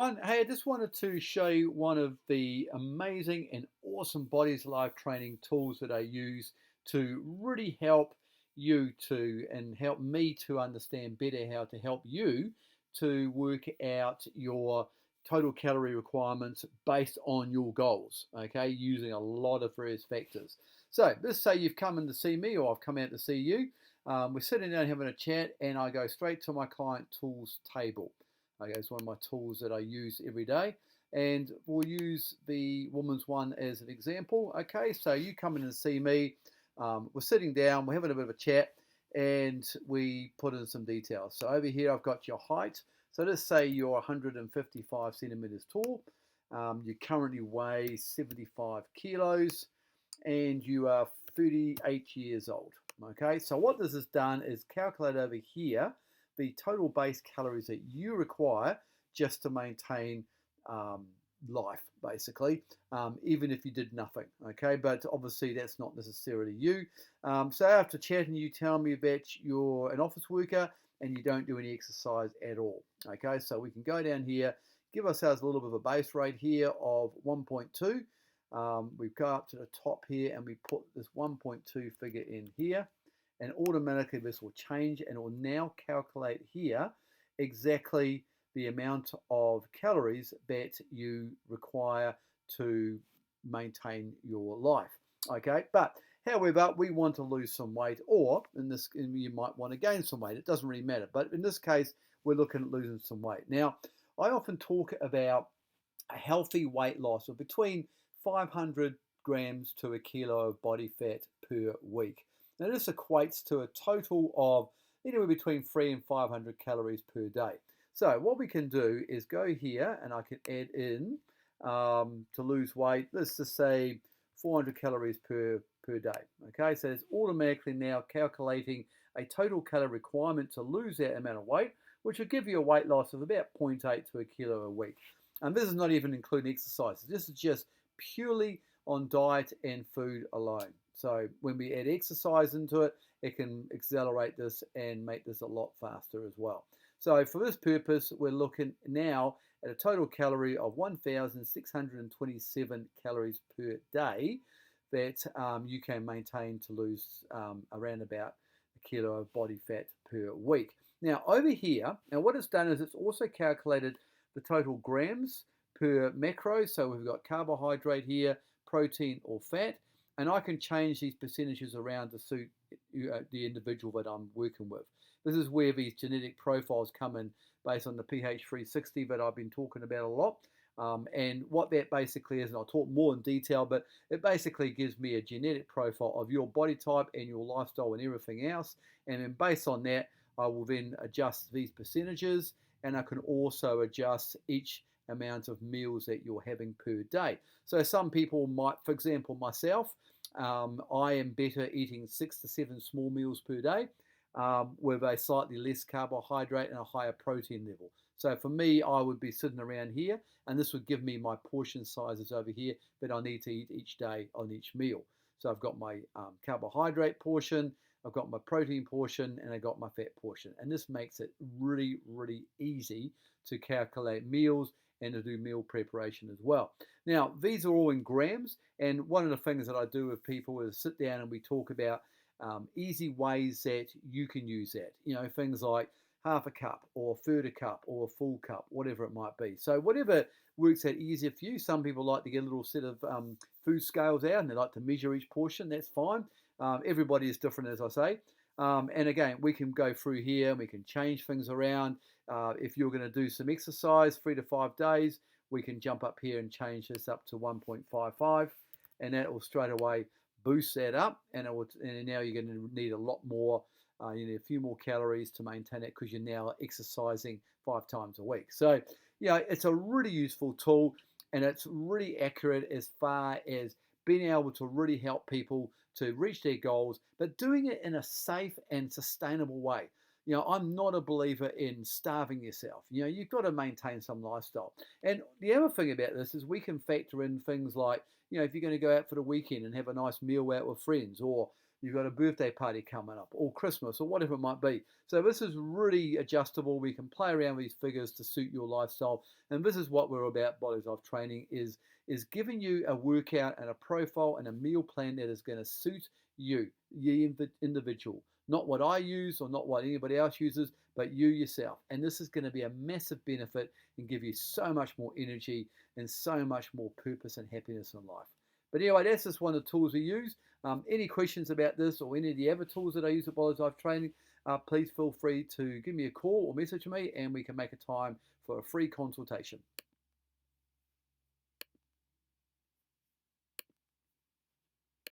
Hey, I just wanted to show you one of the amazing and awesome Bodies Alive training tools that I use to really help you to and help me to understand better how to help you to work out your total calorie requirements based on your goals, okay, using a lot of various factors. So let's say you've come in to see me or I've come out to see you. We're sitting down having a chat and I go straight to my client tools table. Okay, it's one of my tools that I use every day. And we'll use the woman's one as an example. Okay, so you come in and see me. We're sitting down, we're having a bit of a chat, and we put in some details. So over here, I've got your height. So let's say you're 155 centimeters tall. You currently weigh 75 kilos, and you are 38 years old. Okay, so what this has done is calculate over here the total base calories that you require just to maintain um, life, basically, even if you did nothing. Okay, but obviously that's not necessarily you. So after chatting, you tell me that you're an office worker and you don't do any exercise at all. Okay, so we can go down here, give ourselves a little bit of a base rate here of 1.2. We go up to the top here and we put this 1.2 figure in here, and automatically this will change and it will now calculate here exactly the amount of calories that you require to maintain your life. Okay, but however, we want to lose some weight, or you might want to gain some weight. It doesn't really matter, but in this case, we're looking at losing some weight. Now, I often talk about a healthy weight loss of between 500 grams to a kilo of body fat per week. Now, this equates to a total of anywhere between 300 and 500 calories per day. So, what we can do is go here and I can add in to lose weight, let's just say 400 calories per day. Okay, so it's automatically now calculating a total calorie requirement to lose that amount of weight, which will give you a weight loss of about 0.8 to a kilo a week. And this is not even including exercises. This is just purely on diet and food alone. So when we add exercise into it, it can accelerate this and make this a lot faster as well. So for this purpose, we're looking now at a total calorie of 1,627 calories per day that you can maintain to lose around about a kilo of body fat per week. Now over here, now what it's done is it's also calculated the total grams per macro. So we've got carbohydrate here, protein or fat, and I can change these percentages around to suit the individual that I'm working with. This is where these genetic profiles come in based on the PH360 that I've been talking about a lot. And what that basically is, and I'll talk more in detail, but it basically gives me a genetic profile of your body type and your lifestyle and everything else. And then based on that, I will then adjust these percentages, and I can also adjust each amount of meals that you're having per day. So some people might, for example, myself, I am better eating 6 to 7 small meals per day with a slightly less carbohydrate and a higher protein level. So for me, I would be sitting around here, and this would give me my portion sizes over here that I need to eat each day on each meal. So I've got my carbohydrate portion, I've got my protein portion, and I got my fat portion. And this makes it really, really easy to calculate meals and to do meal preparation as well. Now, these are all in grams, and one of the things that I do with people is sit down and we talk about easy ways that you can use that. You know, things like half a cup or a third a cup or a full cup, whatever it might be. So whatever works out easier for you. Some people like to get a little set of food scales out and they like to measure each portion. That's fine. Everybody is different, as I say. And again, we can go through here and we can change things around. If you're going to do some exercise 3 to 5 days, we can jump up here and change this up to 1.55, and that will straight away boost that up. And now you're going to need a lot more. You need a few more calories to maintain it because you're now exercising 5 times a week. So, yeah, it's a really useful tool, and it's really accurate as far as being able to really help people to reach their goals, but doing it in a safe and sustainable way. You know, I'm not a believer in starving yourself. You know, you've got to maintain some lifestyle. And the other thing about this is we can factor in things like, you know, if you're going to go out for the weekend and have a nice meal out with friends, or you've got a birthday party coming up, or Christmas, or whatever it might be. So this is really adjustable. We can play around with these figures to suit your lifestyle. And this is what we're about, Bodies Life Training, is giving you a workout and a profile and a meal plan that is going to suit you, the individual. Not what I use or not what anybody else uses, but you yourself. And this is going to be a massive benefit and give you so much more energy and so much more purpose and happiness in life. But anyway, that's just one of the tools we use. Any questions about this or any of the other tools that I use at Bodies Life Training, please feel free to give me a call or message me, and we can make a time for a free consultation.